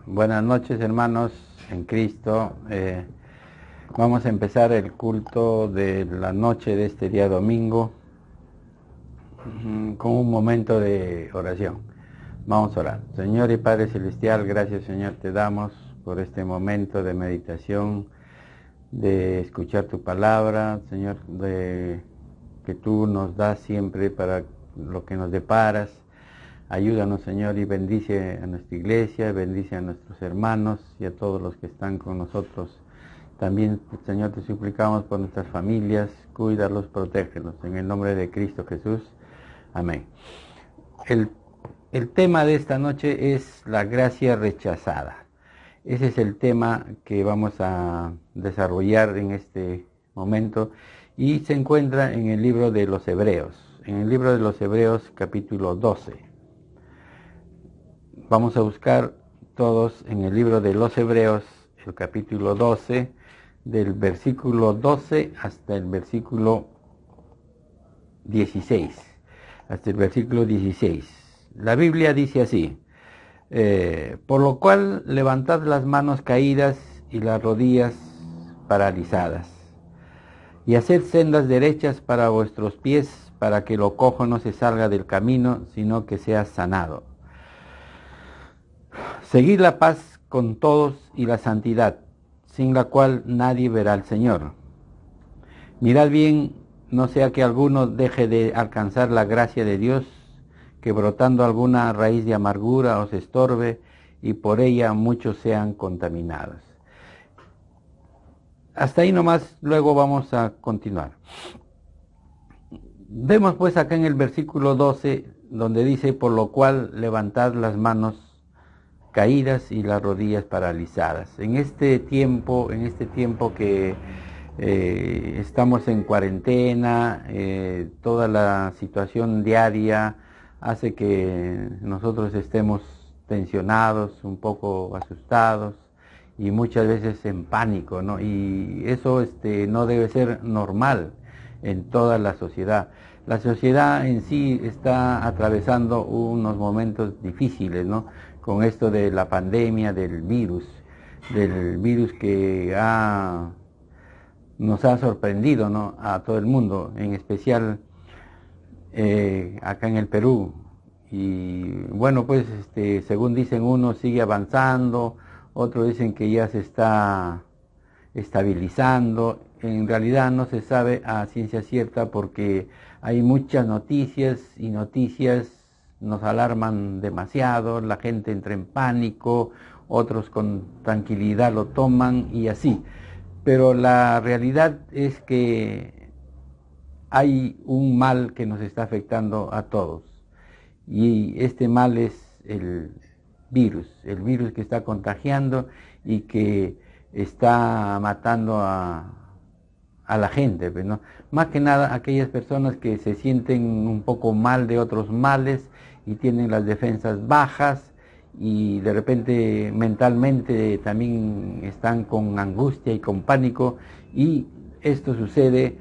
Buenas noches, hermanos en Cristo. Vamos a empezar el culto de la noche de este día domingo con un momento de oración. Vamos a orar. Señor y Padre Celestial, gracias, Señor, te damos por este momento de meditación, de escuchar tu palabra, Señor, que tú nos das siempre para lo que nos deparas. Ayúdanos, Señor, y bendice a nuestra iglesia, bendice a nuestros hermanos y a todos los que están con nosotros. También, Señor, te suplicamos por nuestras familias, cuídalos, protégelos. En el nombre de Cristo Jesús. Amén. El tema de esta noche es la gracia rechazada. Ese es el tema que vamos a desarrollar en este momento y se encuentra en el libro de los Hebreos. En el libro de los Hebreos, capítulo 12. Vamos a buscar todos en el libro de los Hebreos, el capítulo 12, del versículo 12 hasta el versículo 16. Hasta el versículo 16. La Biblia dice así: por lo cual levantad las manos caídas y las rodillas paralizadas, y haced sendas derechas para vuestros pies, para que lo cojo no se salga del camino, sino que sea sanado. Seguid la paz con todos y la santidad, sin la cual nadie verá al Señor. Mirad bien, no sea que alguno deje de alcanzar la gracia de Dios, que brotando alguna raíz de amargura os estorbe, y por ella muchos sean contaminados. Hasta ahí nomás, luego vamos a continuar. Vemos pues acá en el versículo 12, donde dice: por lo cual levantad las manos caídas y las rodillas paralizadas. En este tiempo que estamos en cuarentena, toda la situación diaria hace que nosotros estemos tensionados, un poco asustados y muchas veces en pánico, ¿no? Y eso no debe ser normal en toda la sociedad. La sociedad en sí está atravesando unos momentos difíciles, ¿no? Con esto de la pandemia, del virus que nos ha sorprendido, ¿no? A todo el mundo, en especial acá en el Perú. Y bueno, pues según dicen, unos sigue avanzando, otros dicen que ya se está estabilizando. En realidad no se sabe a ciencia cierta, porque hay muchas noticias y noticias nos alarman demasiado, la gente entra en pánico, otros con tranquilidad lo toman y así. Pero la realidad es que hay un mal que nos está afectando a todos, y este mal es el virus que está contagiando y que está matando a la gente, ¿no? Más que nada aquellas personas que se sienten un poco mal de otros males y tienen las defensas bajas, y de repente mentalmente también están con angustia y con pánico, y esto sucede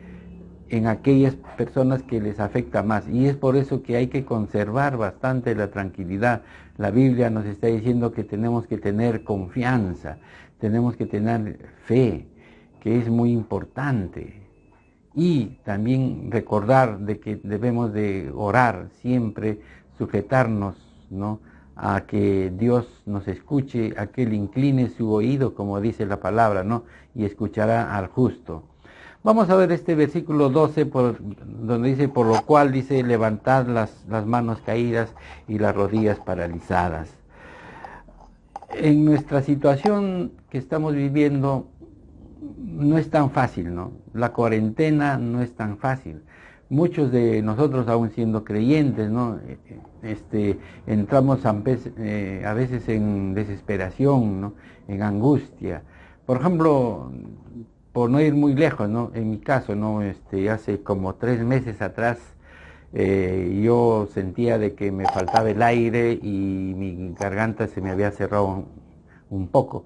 en aquellas personas que les afecta más, y es por eso que hay que conservar bastante la tranquilidad. La Biblia nos está diciendo que tenemos que tener confianza, tenemos que tener fe, que es muy importante, y también recordar de que debemos de orar siempre, sujetarnos, ¿no?, a que Dios nos escuche, a que Él incline su oído, como dice la palabra, ¿no?, y escuchará al justo. Vamos a ver este versículo 12, donde dice: por lo cual, dice, levantad las manos caídas y las rodillas paralizadas. En nuestra situación que estamos viviendo no es tan fácil, ¿no? La cuarentena no es tan fácil. Muchos de nosotros, aún siendo creyentes, ¿no?, entramos a veces en desesperación, ¿no?, en angustia. Por ejemplo, por no ir muy lejos, ¿no?, en mi caso, ¿no?, hace como 3 meses atrás, yo sentía de que me faltaba el aire y mi garganta se me había cerrado un poco.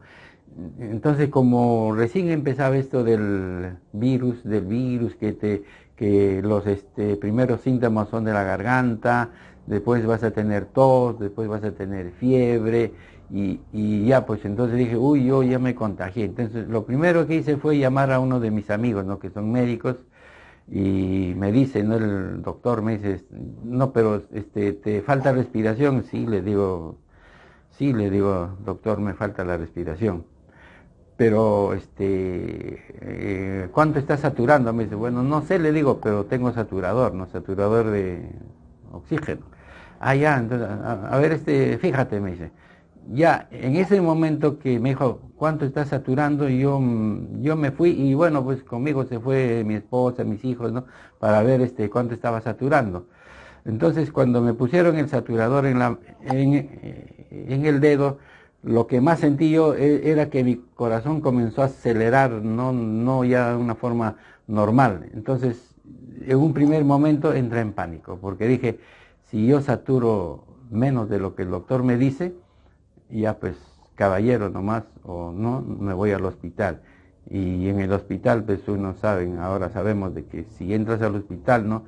Entonces, como recién empezaba esto del virus, que los primeros síntomas son de la garganta, después vas a tener tos, después vas a tener fiebre, y ya, pues entonces dije, uy, yo ya me contagié. Entonces lo primero que hice fue llamar a uno de mis amigos, ¿no? Que son médicos, y me dice, ¿no? El doctor me dice, no, pero ¿te falta respiración? Sí, le digo, doctor, me falta la respiración. Pero, ¿cuánto está saturando? Me dice, bueno, no sé, le digo, pero tengo saturador, ¿no? Saturador de oxígeno. Ah, ya, entonces, a ver, fíjate, me dice. Ya, en ese momento que me dijo, ¿cuánto está saturando? Yo me fui y bueno, pues conmigo se fue mi esposa, mis hijos, ¿no? Para ver cuánto estaba saturando. Entonces, cuando me pusieron el saturador en el dedo, lo que más sentí yo era que mi corazón comenzó a acelerar, no ya de una forma normal. Entonces, en un primer momento entré en pánico, porque dije, si yo saturo menos de lo que el doctor me dice, ya pues caballero nomás, o no, me voy al hospital. Y en el hospital, pues uno sabe, ahora sabemos de que si entras al hospital, ¿no?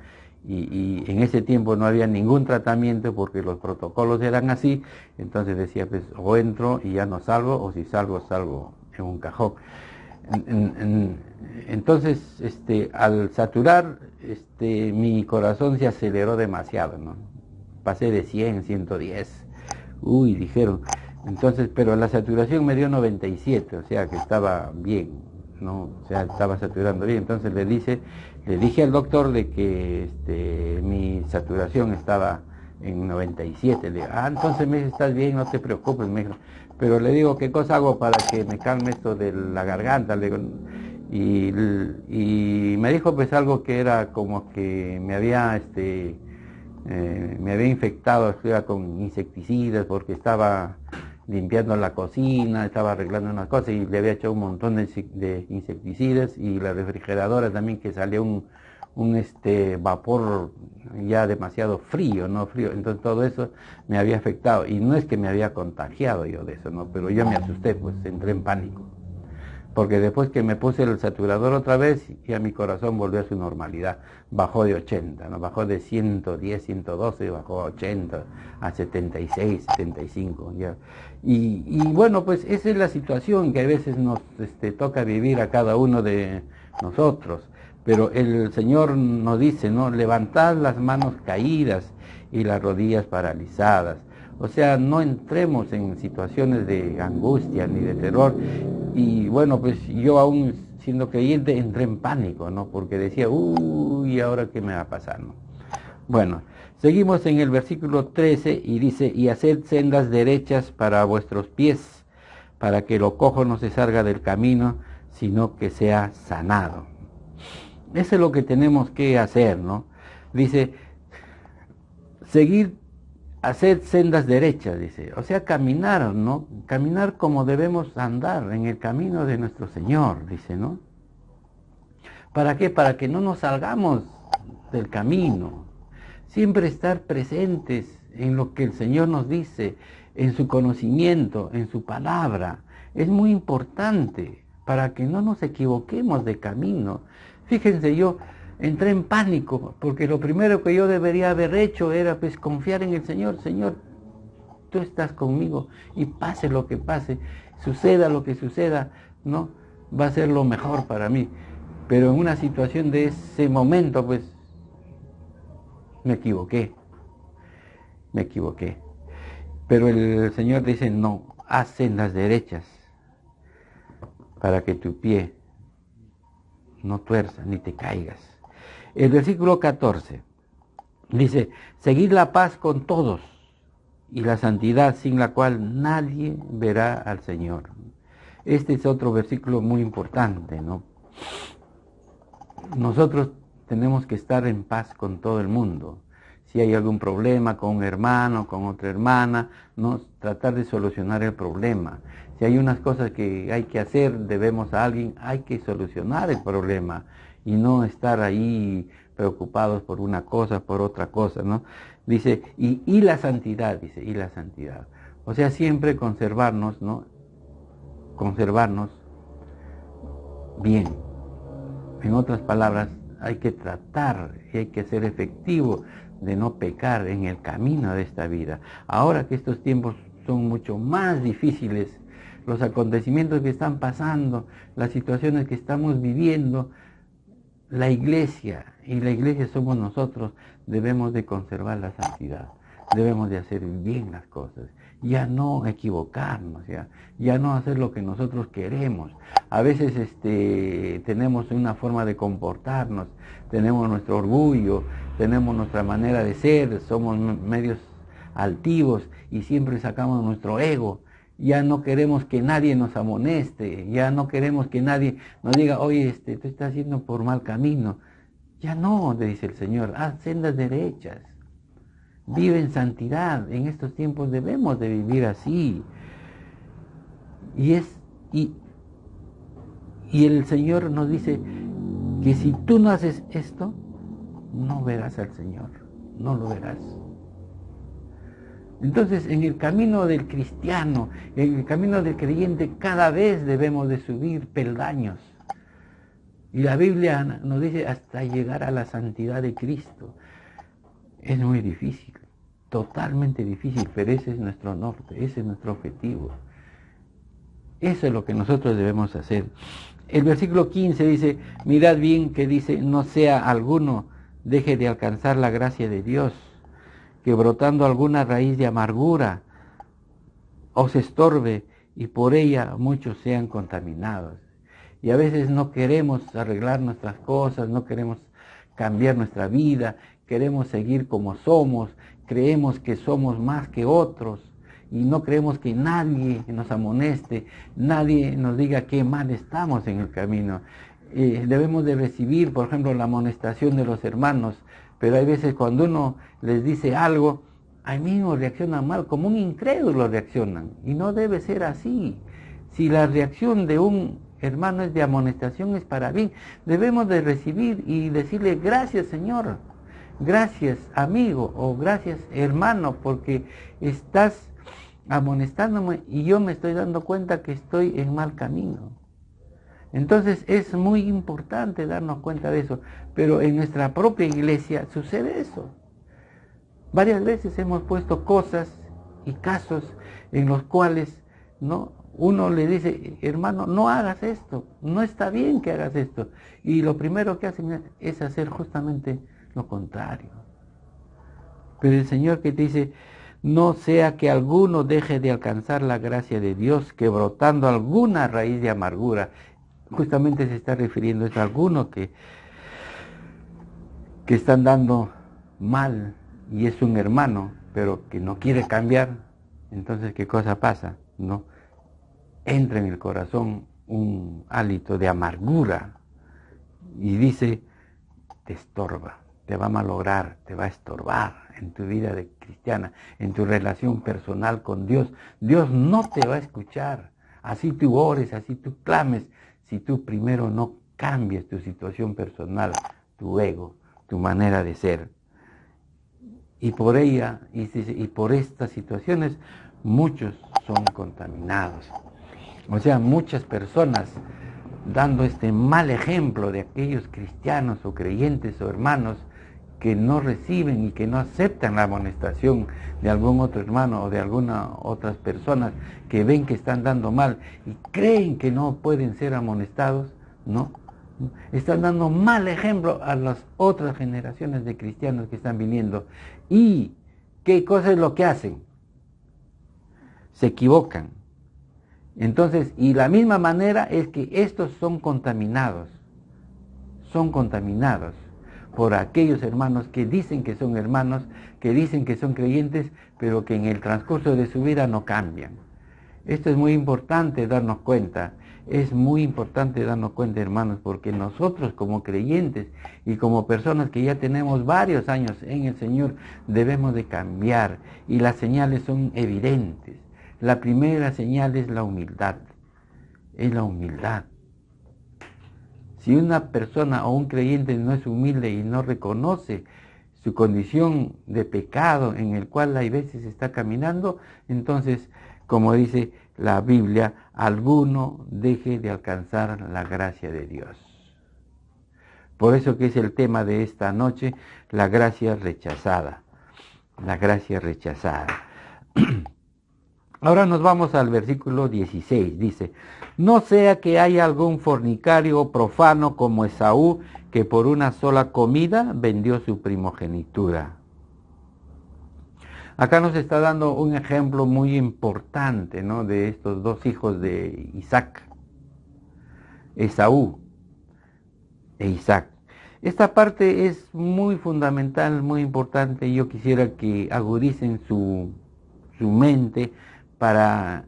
Y en ese tiempo no había ningún tratamiento porque los protocolos eran así, entonces decía, pues o entro y ya no salgo, o si salgo, salgo en un cajón. Entonces, al saturar, mi corazón se aceleró demasiado, ¿no? Pasé de 100, 110, uy, dijeron. Entonces, pero la saturación me dio 97, o sea que estaba bien, ¿no? O sea, estaba saturando bien. Entonces le dije al doctor de que mi saturación estaba en 97. Le digo, entonces me dice, estás bien, no te preocupes, me dijo. Pero le digo, ¿qué cosa hago para que me calme esto de la garganta? Le digo, y me dijo pues algo que era como que me había infectado con insecticidas porque estaba limpiando la cocina, estaba arreglando unas cosas y le había echado un montón de insecticidas, y la refrigeradora también, que salió un vapor ya demasiado frío, ¿no? Frío. Entonces todo eso me había afectado, y no es que me había contagiado yo de eso, ¿no? Pero yo me asusté, pues entré en pánico. Porque después que me puse el saturador otra vez, ya mi corazón volvió a su normalidad. Bajó de 80, ¿no? Bajó de 110, 112, bajó a 80, a 76, 75. Ya. Y bueno, pues esa es la situación que a veces nos toca vivir a cada uno de nosotros. Pero el Señor nos dice, ¿no? Levantad las manos caídas y las rodillas paralizadas. O sea, no entremos en situaciones de angustia ni de terror. Y bueno, pues yo aún siendo creyente entré en pánico, ¿no? Porque decía, uy, ¿ahora qué me va a pasar, no? Bueno, seguimos en el versículo 13 y dice, y haced sendas derechas para vuestros pies, para que lo cojo no se salga del camino, sino que sea sanado. Eso es lo que tenemos que hacer, ¿no? Dice, hacer sendas derechas, dice, o sea, caminar, ¿no? Caminar como debemos andar en el camino de nuestro Señor, dice, ¿no? ¿Para qué? Para que no nos salgamos del camino. Siempre estar presentes en lo que el Señor nos dice, en su conocimiento, en su palabra. Es muy importante para que no nos equivoquemos de camino. Fíjense, yo entré en pánico porque lo primero que yo debería haber hecho era pues confiar en el Señor. Señor, tú estás conmigo y pase lo que pase, suceda lo que suceda, ¿no? Va a ser lo mejor para mí. Pero en una situación de ese momento, pues, me equivoqué. Pero el Señor dice, no, haz sendas derechas para que tu pie no tuerza ni te caigas. El versículo 14 dice, seguid la paz con todos y la santidad, sin la cual nadie verá al Señor. Este es otro versículo muy importante, ¿no? Nosotros tenemos que estar en paz con todo el mundo. Si hay algún problema con un hermano, con otra hermana, ¿no? Tratar de solucionar el problema. Si hay unas cosas que hay que hacer, debemos a alguien, hay que solucionar el problema y no estar ahí preocupados por una cosa, por otra cosa, ¿no? Dice, y la santidad, dice, y la santidad. O sea, siempre conservarnos, ¿no? Conservarnos bien. En otras palabras, hay que tratar y hay que ser efectivo de no pecar en el camino de esta vida. Ahora que estos tiempos son mucho más difíciles. Los acontecimientos que están pasando, las situaciones que estamos viviendo, la iglesia, y la iglesia somos nosotros, debemos de conservar la santidad, debemos de hacer bien las cosas, ya no equivocarnos, ya no hacer lo que nosotros queremos. A veces tenemos una forma de comportarnos, tenemos nuestro orgullo, tenemos nuestra manera de ser, somos medios altivos y siempre sacamos nuestro ego. Ya no queremos que nadie nos amoneste, ya no queremos que nadie nos diga, oye, tú estás yendo por mal camino. Ya no, dice el Señor, haz sendas derechas, vive en santidad. En estos tiempos debemos de vivir así. Y el Señor nos dice que si tú no haces esto, no verás al Señor, no lo verás. Entonces, en el camino del cristiano, en el camino del creyente, cada vez debemos de subir peldaños. Y la Biblia nos dice hasta llegar a la santidad de Cristo. Es muy difícil, totalmente difícil, pero ese es nuestro norte, ese es nuestro objetivo. Eso es lo que nosotros debemos hacer. El versículo 15 dice, mirad bien que dice, no sea alguno deje de alcanzar la gracia de Dios, que brotando alguna raíz de amargura os estorbe y por ella muchos sean contaminados. Y a veces no queremos arreglar nuestras cosas, no queremos cambiar nuestra vida, queremos seguir como somos, creemos que somos más que otros y no creemos que nadie nos amoneste, nadie nos diga qué mal estamos en el camino. Debemos de recibir, por ejemplo, la amonestación de los hermanos, pero hay veces cuando uno les dice algo, ahí mismo reaccionan mal, como un incrédulo reaccionan, y no debe ser así. Si la reacción de un hermano es de amonestación, es para bien, debemos de recibir y decirle, gracias Señor, gracias amigo, o gracias hermano, porque estás amonestándome y yo me estoy dando cuenta que estoy en mal camino. Entonces es muy importante darnos cuenta de eso, pero en nuestra propia iglesia sucede eso. Varias veces hemos puesto cosas y casos en los cuales uno le dice, hermano, no hagas esto, no está bien que hagas esto. Y lo primero que hacen es hacer justamente lo contrario. Pero el Señor que te dice, no sea que alguno deje de alcanzar la gracia de Dios, que brotando alguna raíz de amargura, justamente se está refiriendo a algunos que están dando mal y es un hermano, pero que no quiere cambiar. Entonces, ¿qué cosa pasa? Entra en el corazón un hálito de amargura y dice, te estorba, te va a malograr, te va a estorbar en tu vida de cristiana, en tu relación personal con Dios. Dios no te va a escuchar, así tú ores, así tú clames, si tú primero no cambias tu situación personal, tu ego, tu manera de ser. Y por ella, y por estas situaciones, muchos son contaminados. O sea, muchas personas dando este mal ejemplo de aquellos cristianos o creyentes o hermanos que no reciben y que no aceptan la amonestación de algún otro hermano o de algunas otras personas que ven que están dando mal y creen que no pueden ser amonestados, están dando mal ejemplo a las otras generaciones de cristianos que están viniendo. ¿Y qué cosa es lo que hacen? Se equivocan. Entonces, y la misma manera es que estos son contaminados por aquellos hermanos que dicen que son hermanos, que dicen que son creyentes, pero que en el transcurso de su vida no cambian. Esto es muy importante darnos cuenta, hermanos, porque nosotros como creyentes y como personas que ya tenemos varios años en el Señor, debemos de cambiar, y las señales son evidentes. La primera señal es la humildad, Si una persona o un creyente no es humilde y no reconoce su condición de pecado en el cual hay veces está caminando, entonces, como dice la Biblia, alguno deje de alcanzar la gracia de Dios. Por eso que es el tema de esta noche, la gracia rechazada. La gracia rechazada. Ahora nos vamos al versículo 16, dice, no sea que haya algún fornicario profano como Esaú, que por una sola comida vendió su primogenitura. Acá nos está dando un ejemplo muy importante, ¿no?, de estos dos hijos de Isaac, Esaú e Isaac. Esta parte es muy fundamental, muy importante, y yo quisiera que agudicen su mente para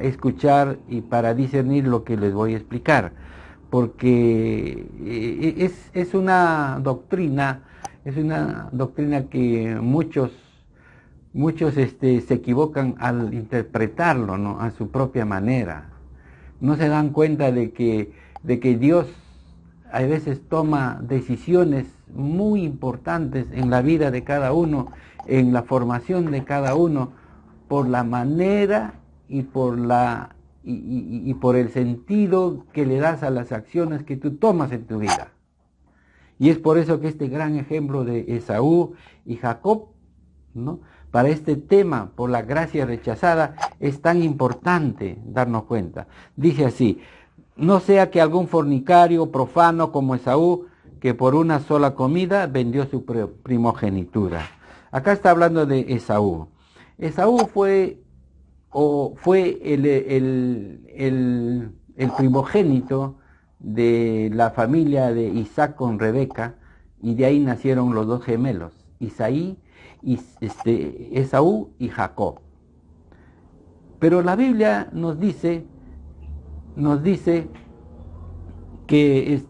escuchar y para discernir lo que les voy a explicar, porque es una doctrina, que muchos se equivocan al interpretarlo, ¿no?, a su propia manera. No se dan cuenta de que Dios a veces toma decisiones muy importantes en la vida de cada uno, en la formación de cada uno, por la manera y por el sentido que le das a las acciones que tú tomas en tu vida. Y es por eso que este gran ejemplo de Esaú y Jacob, ¿no?, para este tema, por la gracia rechazada, es tan importante darnos cuenta. Dice así, no sea que algún fornicario profano como Esaú, que por una sola comida vendió su primogenitura. Acá está hablando de Esaú. Esaú fue el primogénito de la familia de Isaac con Rebeca, y de ahí nacieron los dos gemelos, Esaú y Jacob. Pero la Biblia nos dice que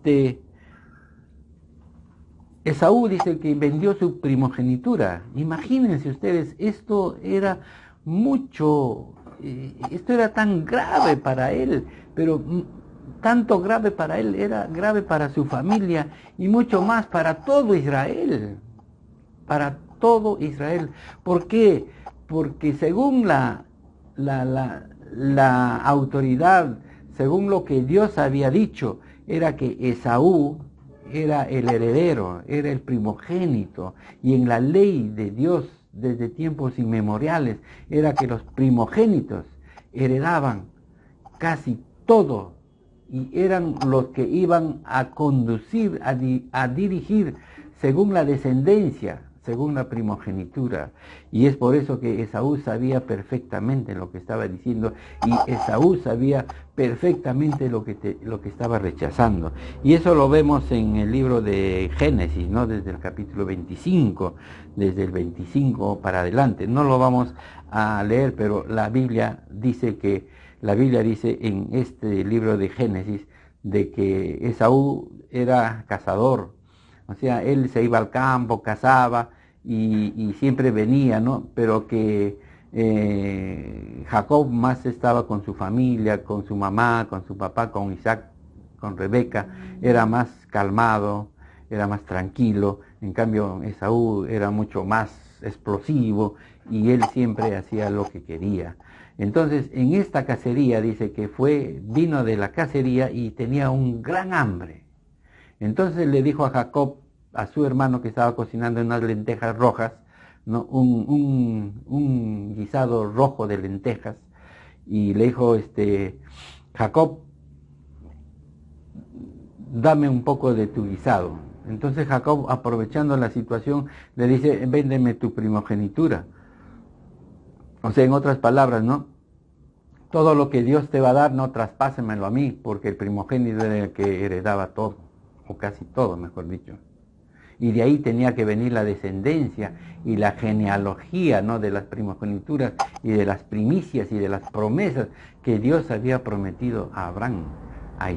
Esaú dice que vendió su primogenitura. Imagínense ustedes, esto era tan grave para él, pero tanto grave para él, era grave para su familia y mucho más para todo Israel. Para todo Israel. ¿Por qué? Porque según la autoridad, según lo que Dios había dicho, era que Esaú era el heredero, era el primogénito, y en la ley de Dios desde tiempos inmemoriales era que los primogénitos heredaban casi todo y eran los que iban a conducir, a dirigir según la descendencia, según la primogenitura. Y es por eso que Esaú sabía perfectamente lo que estaba diciendo, y Esaú sabía perfectamente lo que estaba rechazando. Y eso lo vemos en el libro de Génesis, ¿no?, desde el capítulo 25, desde el 25 para adelante. No lo vamos a leer, pero la Biblia dice en este libro de Génesis de que Esaú era cazador. O sea, él se iba al campo, cazaba y siempre venía, ¿no? Pero que Jacob más estaba con su familia, con su mamá, con su papá, con Isaac, con Rebeca. Era más calmado, era más tranquilo. En cambio, Esaú era mucho más explosivo y él siempre hacía lo que quería. Entonces, en esta cacería dice que vino de la cacería y tenía un gran hambre. Entonces le dijo a Jacob, a su hermano que estaba cocinando unas lentejas rojas, ¿no?, un guisado rojo de lentejas, y le dijo, Jacob, dame un poco de tu guisado. Entonces Jacob, aprovechando la situación, le dice, véndeme tu primogenitura. O sea, en otras palabras, ¿no?, todo lo que Dios te va a dar, no traspásemelo a mí, porque el primogénito era el que heredaba todo, o casi todo, mejor dicho. Y de ahí tenía que venir la descendencia y la genealogía, ¿no?, de las primogenituras y de las primicias y de las promesas que Dios había prometido a Abraham, a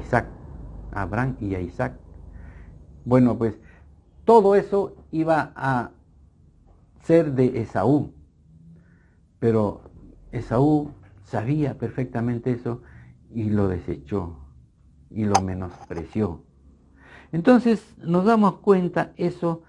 Abraham y a Isaac. Bueno, pues todo eso iba a ser de Esaú, pero Esaú sabía perfectamente eso y lo desechó y lo menospreció. Entonces nos damos cuenta eso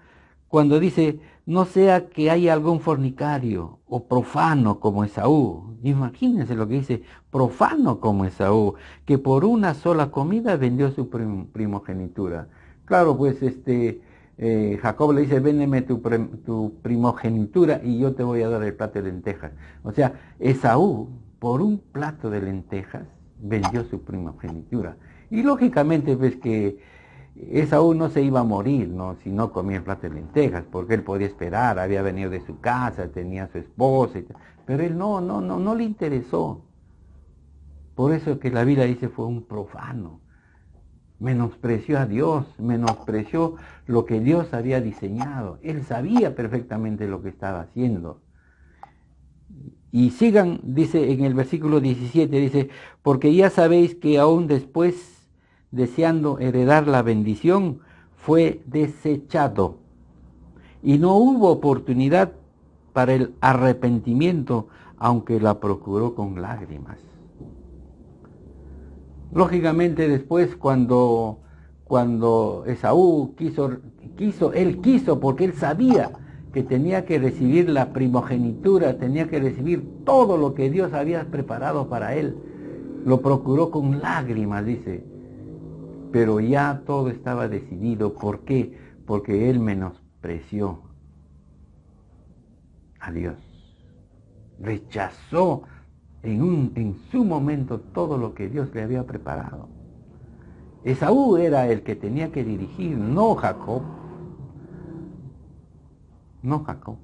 cuando dice, no sea que haya algún fornicario o profano como Esaú. Imagínense lo que dice, profano como Esaú, que por una sola comida vendió su primogenitura. Claro, pues Jacob le dice, véndeme tu primogenitura y yo te voy a dar el plato de lentejas. O sea, Esaú, por un plato de lentejas, vendió su primogenitura. Y lógicamente, pues que Esaú no se iba a morir, ¿no? Si no comía el plato de lentejas, porque él podía esperar, había venido de su casa, tenía a su esposa, pero él no le interesó. Por eso que la Biblia dice fue un profano. Menospreció a Dios, menospreció lo que Dios había diseñado. Él sabía perfectamente lo que estaba haciendo. Y sigan, dice en el versículo 17, dice, porque ya sabéis que aún después, deseando heredar la bendición, fue desechado. Y no hubo oportunidad para el arrepentimiento, aunque la procuró con lágrimas. Lógicamente después cuando Esaú él quiso porque él sabía que tenía que recibir la primogenitura, tenía que recibir todo lo que Dios había preparado para él. Lo procuró con lágrimas, dice, pero ya todo estaba decidido. ¿Por qué? Porque él menospreció a Dios, rechazó en su momento todo lo que Dios le había preparado. Esaú era el que tenía que dirigir, no Jacob. No Jacob.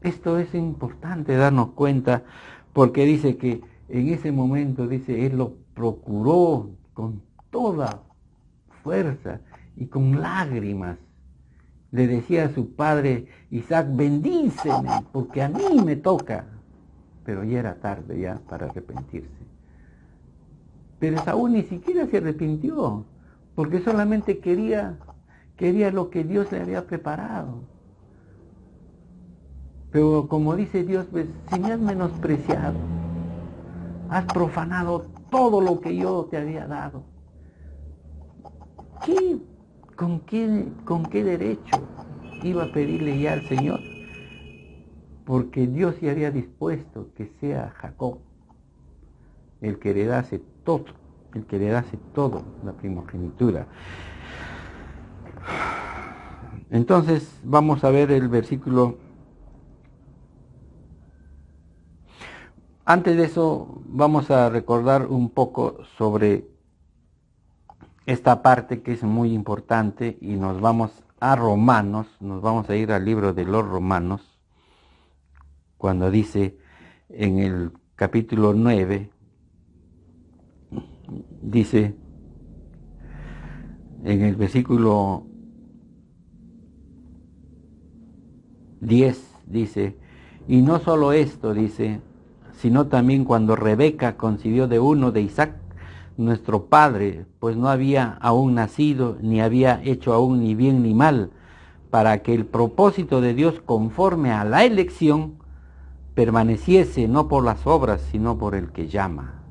Esto es importante darnos cuenta, porque dice que en ese momento, dice, él lo procuró con toda fuerza y con lágrimas. Le decía a su padre Isaac, bendíceme, porque a mí me toca. Pero ya era tarde ya para arrepentirse. Pero Esaú ni siquiera se arrepintió, porque solamente quería lo que Dios le había preparado. Pero como dice Dios, pues, si me has menospreciado, has profanado todo lo que yo te había dado, ¿con qué derecho iba a pedirle ya al Señor? Porque Dios ya había dispuesto que sea Jacob el que heredase todo, la primogenitura. Entonces vamos a ver el versículo. Antes de eso vamos a recordar un poco sobre esta parte que es muy importante, y nos vamos a Romanos, nos vamos a ir al libro de los Romanos, cuando dice en el capítulo 9, dice en el versículo 10, dice, y no solo esto, dice, sino también cuando Rebeca concibió de uno de Isaac, nuestro padre, pues no había aún nacido, ni había hecho aún ni bien ni mal, para que el propósito de Dios conforme a la elección permaneciese no por las obras, sino por el que llama.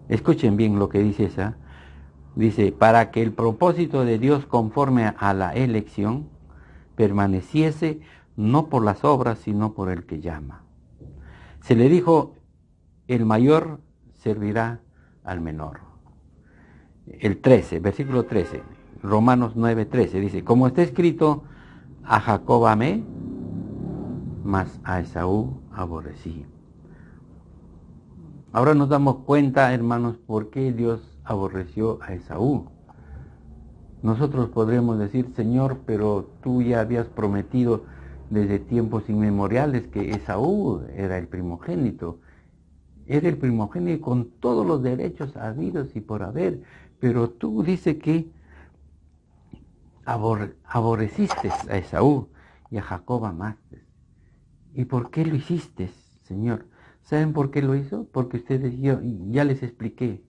Escuchen bien lo que dice esa. Dice, para que el propósito de Dios conforme a la elección permaneciese no por las obras, sino por el que llama. Se le dijo, el mayor servirá al menor. El 13, versículo 13, Romanos 9:13, dice, como está escrito, a Jacob amé, mas a Esaú aborrecí. Ahora nos damos cuenta, hermanos, por qué Dios aborreció a Esaú. Nosotros podremos decir, Señor, pero tú ya habías prometido desde tiempos inmemoriales que Esaú era el primogénito. Era el primogénito con todos los derechos habidos y por haber, pero tú dices que aborreciste a Esaú y a Jacob amaste. ¿Y por qué lo hiciste, Señor? ¿Saben por qué lo hizo? Porque ustedes, yo ya les expliqué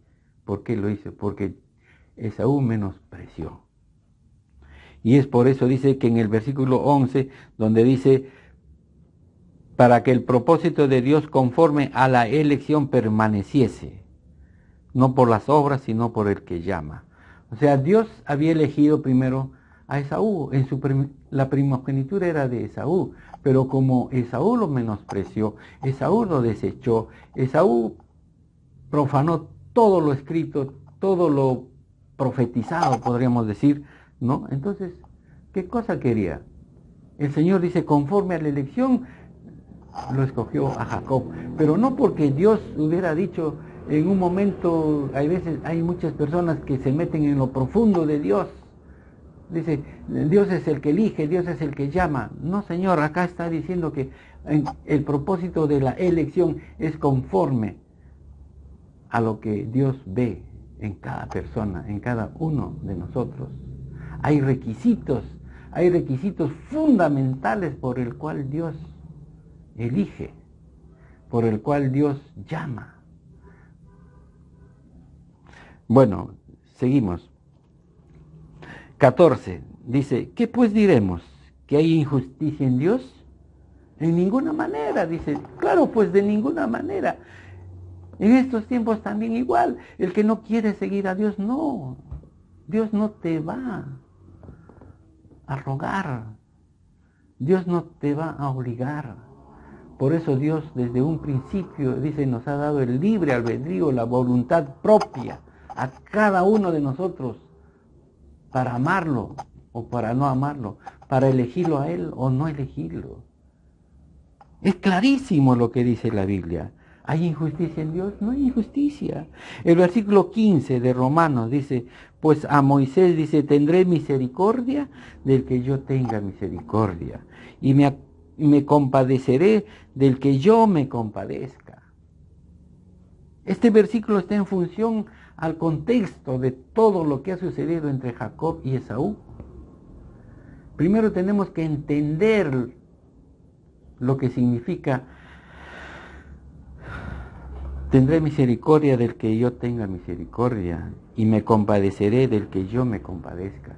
por qué lo hizo, porque Esaú menospreció. Y es por eso dice que en el versículo 11, donde dice, para que el propósito de Dios conforme a la elección permaneciese, no por las obras, sino por el que llama. O sea, Dios había elegido primero a Esaú, la primogenitura era de Esaú, pero como Esaú lo menospreció, Esaú lo desechó, Esaú profanó todo lo escrito, todo lo profetizado, podríamos decir, ¿no? Entonces, ¿qué cosa quería? El Señor dice, conforme a la elección, lo escogió a Jacob, pero no porque Dios hubiera dicho en un momento. Hay muchas personas que se meten en lo profundo de Dios. Dice, Dios es el que elige, Dios es el que llama. No, Señor, acá está diciendo que el propósito de la elección es conforme a lo que Dios ve en cada persona, en cada uno de nosotros. Hay requisitos fundamentales por el cual Dios elige, por el cual Dios llama. Bueno, seguimos. 14. Dice, ¿qué pues diremos? ¿Que hay injusticia en Dios? En ninguna manera, dice. Claro, pues de ninguna manera. En estos tiempos también igual. El que no quiere seguir a Dios, no. Dios no te va a rogar. Dios no te va a obligar. Por eso Dios desde un principio, dice, nos ha dado el libre albedrío, la voluntad propia a cada uno de nosotros para amarlo o para no amarlo, para elegirlo a Él o no elegirlo. Es clarísimo lo que dice la Biblia. ¿Hay injusticia en Dios? No hay injusticia. El versículo 15 de Romanos dice, pues a Moisés dice, tendré misericordia del que yo tenga misericordia, y me compadeceré del que yo me compadezca. Este versículo está en función al contexto de todo lo que ha sucedido entre Jacob y Esaú. Primero tenemos que entender lo que significa tendré misericordia del que yo tenga misericordia y me compadeceré del que yo me compadezca.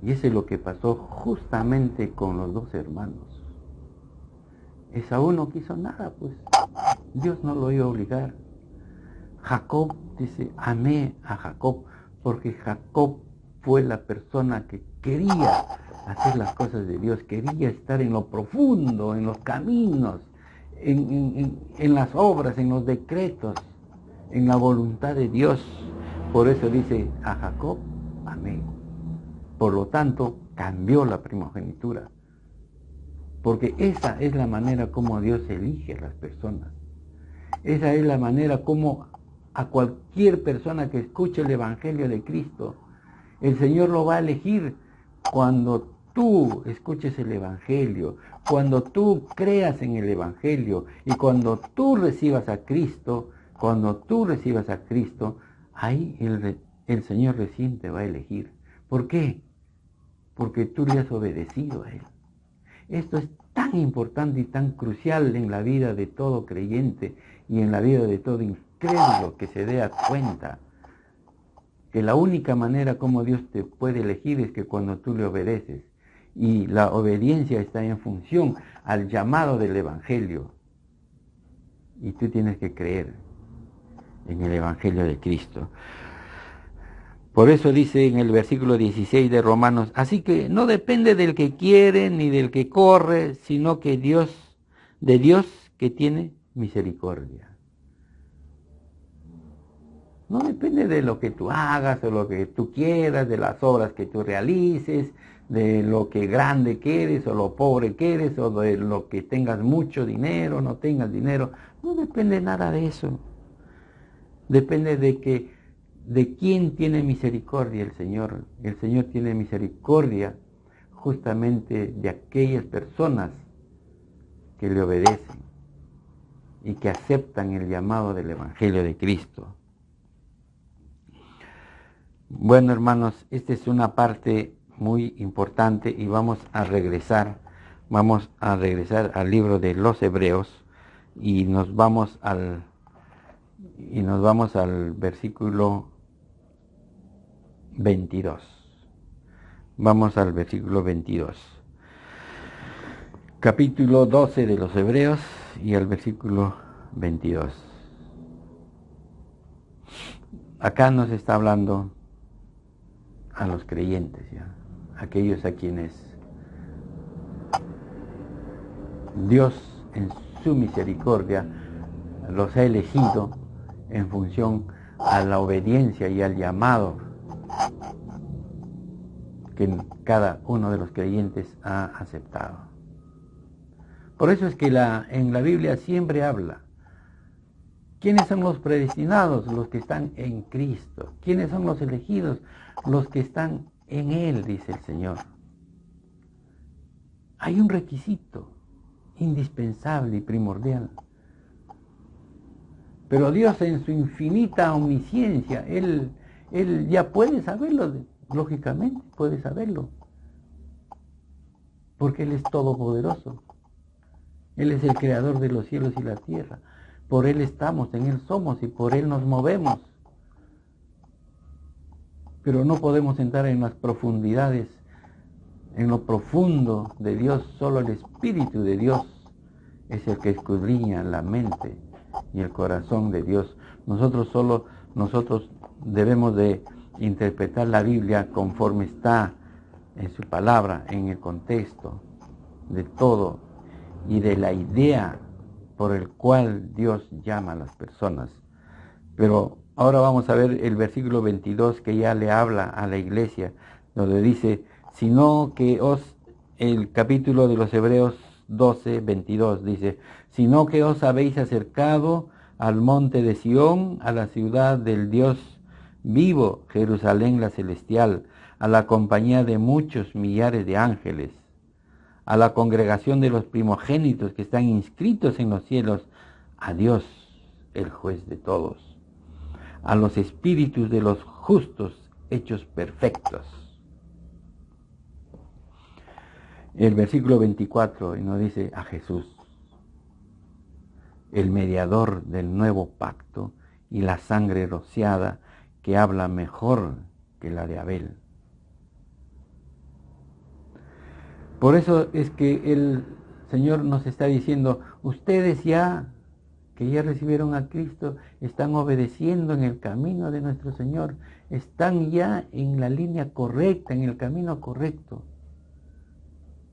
Y eso es lo que pasó justamente con los dos hermanos. Esaú no quiso nada, pues Dios no lo iba a obligar. Jacob dice, amé a Jacob, porque Jacob fue la persona que quería hacer las cosas de Dios, quería estar en lo profundo, en los caminos, en las obras, en los decretos, en la voluntad de Dios. Por eso dice, a Jacob amé. Por lo tanto, cambió la primogenitura, porque esa es la manera como Dios elige a las personas. Esa es la manera como a cualquier persona que escuche el Evangelio de Cristo, el Señor lo va a elegir cuando tú escuches el Evangelio, cuando tú creas en el Evangelio y cuando tú recibas a Cristo. Ahí el Señor recién te va a elegir. ¿Por qué? Porque tú le has obedecido a Él. Esto es tan importante y tan crucial en la vida de todo creyente y en la vida de todo incrédulo, que se dé cuenta que la única manera como Dios te puede elegir es que cuando tú le obedeces. Y la obediencia está en función al llamado del Evangelio. Y tú tienes que creer en el Evangelio de Cristo. Por eso dice en el versículo 16 de Romanos, así que no depende del que quiere ni del que corre, sino que de Dios que tiene misericordia. No depende de lo que tú hagas o lo que tú quieras, de las obras que tú realices, de lo que grande que eres o lo pobre que eres, o de lo que tengas mucho dinero o no tengas dinero. No depende nada de eso. Depende de quién tiene misericordia el Señor. El Señor tiene misericordia justamente de aquellas personas que le obedecen y que aceptan el llamado del Evangelio de Cristo. Bueno, hermanos, esta es una parte muy importante y vamos a regresar al libro de los Hebreos y nos vamos al versículo 22. Vamos al versículo 22. Capítulo 12 de los Hebreos y al versículo 22. Acá nos está hablando a los creyentes, ¿ya? Aquellos a quienes Dios en su misericordia los ha elegido en función a la obediencia y al llamado que cada uno de los creyentes ha aceptado. Por eso es que en la Biblia siempre habla. ¿Quiénes son los predestinados? Los que están en Cristo. ¿Quiénes son los elegidos? Los que están en Él, dice el Señor. Hay un requisito indispensable y primordial. Pero Dios en su infinita omnisciencia, Él ya puede saberlo, lógicamente puede saberlo. Porque Él es todopoderoso. Él es el creador de los cielos y la tierra. Por Él estamos, en Él somos y por Él nos movemos. Pero no podemos entrar en las profundidades, en lo profundo de Dios. Solo el Espíritu de Dios es el que escudriña la mente y el corazón de Dios. Nosotros debemos de interpretar la Biblia conforme está en su palabra, en el contexto de todo y de la idea por el cual Dios llama a las personas. Pero ahora vamos a ver el versículo 22 que ya le habla a la iglesia, donde dice, sino que el capítulo de los Hebreos 12, 22 dice, sino que os habéis acercado al monte de Sión, a la ciudad del Dios vivo, Jerusalén la celestial, a la compañía de muchos millares de ángeles, a la congregación de los primogénitos que están inscritos en los cielos, a Dios, el juez de todos, a los espíritus de los justos hechos perfectos. El versículo 24 nos dice a Jesús, el mediador del nuevo pacto y la sangre rociada que habla mejor que la de Abel. Por eso es que el Señor nos está diciendo, ustedes que ya recibieron a Cristo, están obedeciendo en el camino de nuestro Señor, están ya en la línea correcta, en el camino correcto.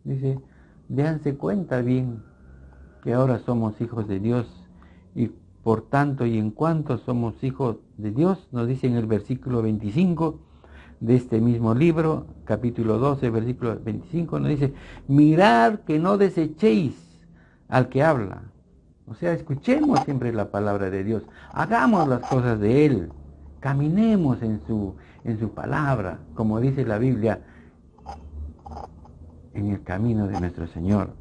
Dice, déanse cuenta bien que ahora somos hijos de Dios y por tanto y en cuanto somos hijos de Dios, nos dice en el versículo 25, de este mismo libro, capítulo 12, versículo 25, nos dice, mirad que no desechéis al que habla. O sea, escuchemos siempre la palabra de Dios, hagamos las cosas de Él, caminemos en su palabra, como dice la Biblia, en el camino de nuestro Señor.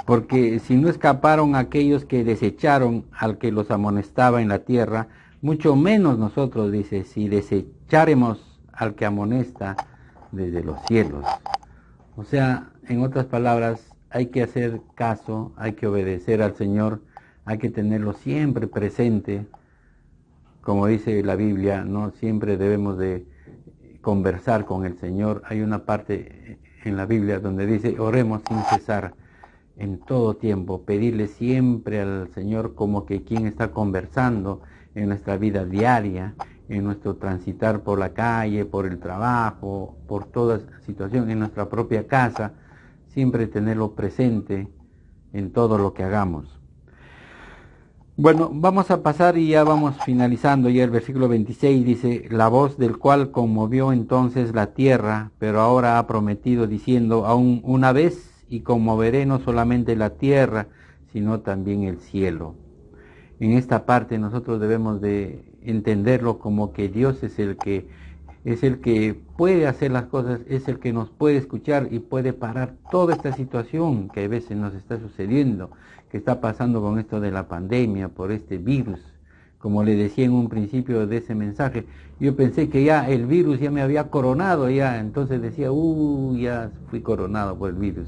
Porque si no escaparon aquellos que desecharon al que los amonestaba en la tierra, mucho menos nosotros, dice, si desecháremos al que amonesta desde los cielos. O sea, en otras palabras, hay que hacer caso, hay que obedecer al Señor, hay que tenerlo siempre presente. Como dice la Biblia, no siempre debemos de conversar con el Señor. Hay una parte en la Biblia donde dice, oremos sin cesar en todo tiempo, pedirle siempre al Señor como que quien está conversando en nuestra vida diaria, en nuestro transitar por la calle, por el trabajo, por toda situación, en nuestra propia casa, siempre tenerlo presente en todo lo que hagamos. Bueno, vamos a pasar y ya vamos finalizando. Ya el versículo 26 dice, la voz del cual conmovió entonces la tierra, pero ahora ha prometido diciendo, aún una vez, y conmoveré no solamente la tierra, sino también el cielo. En esta parte nosotros debemos de entenderlo como que Dios es el que puede hacer las cosas, es el que nos puede escuchar y puede parar toda esta situación que a veces nos está sucediendo, que está pasando con esto de la pandemia, por este virus. Como le decía en un principio de ese mensaje, yo pensé que ya el virus ya me había coronado, entonces decía, ya fui coronado por el virus.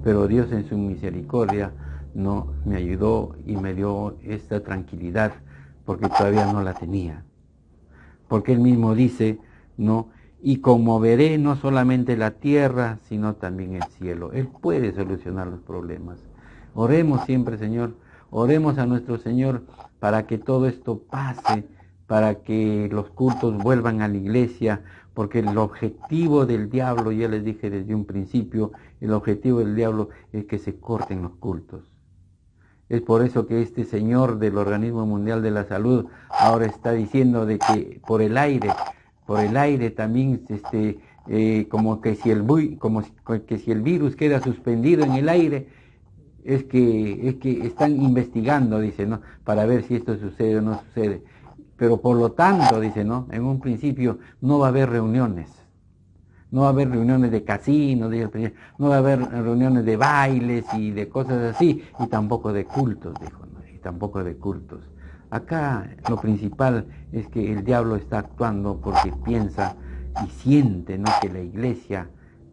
Pero Dios en su misericordia no me ayudó y me dio esta tranquilidad, porque todavía no la tenía. Porque Él mismo dice, no, y conmoveré no solamente la tierra, sino también el cielo. Él puede solucionar los problemas. Oremos siempre, Señor, oremos a nuestro Señor para que todo esto pase, para que los cultos vuelvan a la iglesia, porque el objetivo del diablo, ya les dije desde un principio, el objetivo del diablo es que se corten los cultos. Es por eso que este señor del Organismo Mundial de la Salud ahora está diciendo de que por el aire también, como que si que si el virus queda suspendido en el aire, es que están investigando, dice, ¿no? Para ver si esto sucede o no sucede. Pero por lo tanto, dice, ¿no? En un principio no va a haber reuniones. No va a haber reuniones de casinos, dice el presidente, no va a haber reuniones de bailes y de cosas así, y tampoco de cultos, dijo, ¿no? Y tampoco de cultos. Acá lo principal es que el diablo está actuando porque piensa y siente, ¿no? Que la iglesia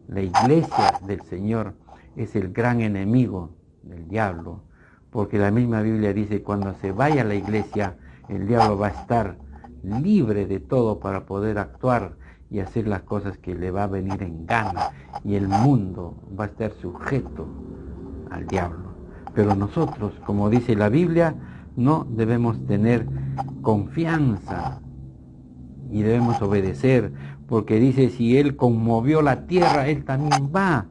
del Señor es el gran enemigo del diablo, porque la misma Biblia dice, cuando se vaya a la iglesia, el diablo va a estar libre de todo para poder actuar y hacer las cosas que le va a venir en gana, y el mundo va a estar sujeto al diablo. Pero nosotros, como dice la Biblia, no debemos tener confianza y debemos obedecer, porque dice, si Él conmovió la tierra, Él también va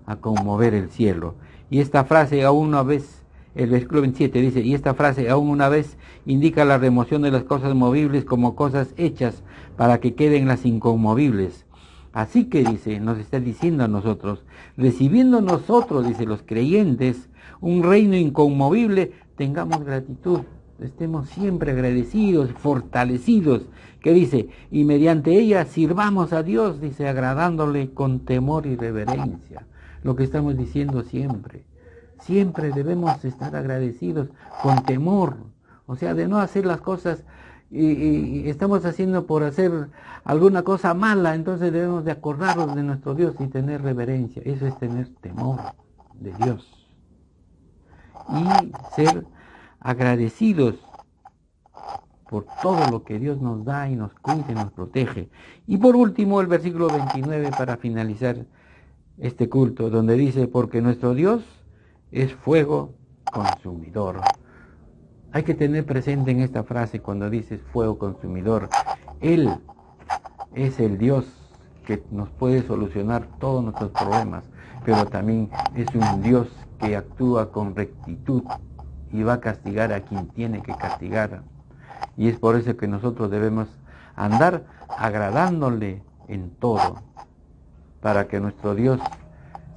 a conmover el cielo. Y esta frase aún una vez, el versículo 27 dice, y esta frase aún una vez indica la remoción de las cosas movibles como cosas hechas para que queden las inconmovibles. Así que dice, nos está diciendo a nosotros, recibiendo nosotros, dice, los creyentes, un reino inconmovible, tengamos gratitud, estemos siempre agradecidos, fortalecidos, que dice, y mediante ella sirvamos a Dios, dice, agradándole con temor y reverencia. Lo que estamos diciendo siempre. Siempre debemos estar agradecidos con temor. O sea, de no hacer las cosas y estamos haciendo por hacer alguna cosa mala, entonces debemos de acordarnos de nuestro Dios y tener reverencia. Eso es tener temor de Dios. Y ser agradecidos por todo lo que Dios nos da y nos cuida y nos protege. Y por último, el versículo 29 para finalizar este culto, donde dice, porque nuestro Dios es fuego consumidor. Hay que tener presente en esta frase cuando dices fuego consumidor, Él es el Dios que nos puede solucionar todos nuestros problemas, pero también es un Dios que actúa con rectitud y va a castigar a quien tiene que castigar. Y es por eso que nosotros debemos andar agradándole en todo, para que nuestro Dios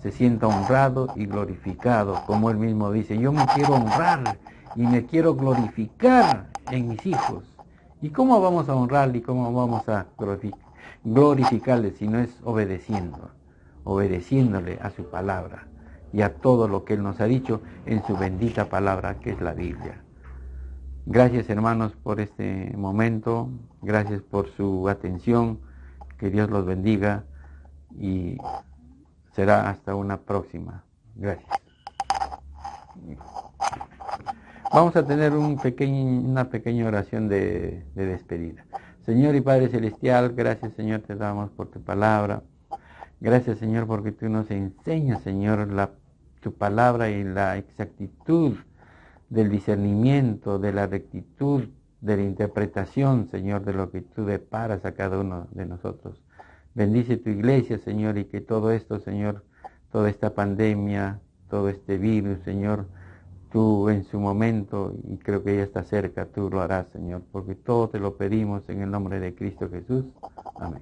se sienta honrado y glorificado, como Él mismo dice, yo me quiero honrar y me quiero glorificar en mis hijos. ¿Y cómo vamos a honrarle y cómo vamos a glorificarle si no es obedeciéndole a su palabra y a todo lo que Él nos ha dicho en su bendita palabra que es la Biblia? Gracias, hermanos, por este momento, gracias por su atención, que Dios los bendiga y será hasta una próxima. Gracias. Vamos a tener una pequeña oración de despedida. Señor y Padre Celestial, gracias, Señor, te damos por tu palabra. Gracias, Señor, porque tú nos enseñas, Señor, tu palabra y la exactitud del discernimiento, de la rectitud, de la interpretación, Señor, de lo que tú deparas a cada uno de nosotros. Bendice tu iglesia, Señor, y que todo esto, Señor, toda esta pandemia, todo este virus, Señor, tú en su momento, y creo que ya está cerca, tú lo harás, Señor, porque todo te lo pedimos en el nombre de Cristo Jesús. Amén.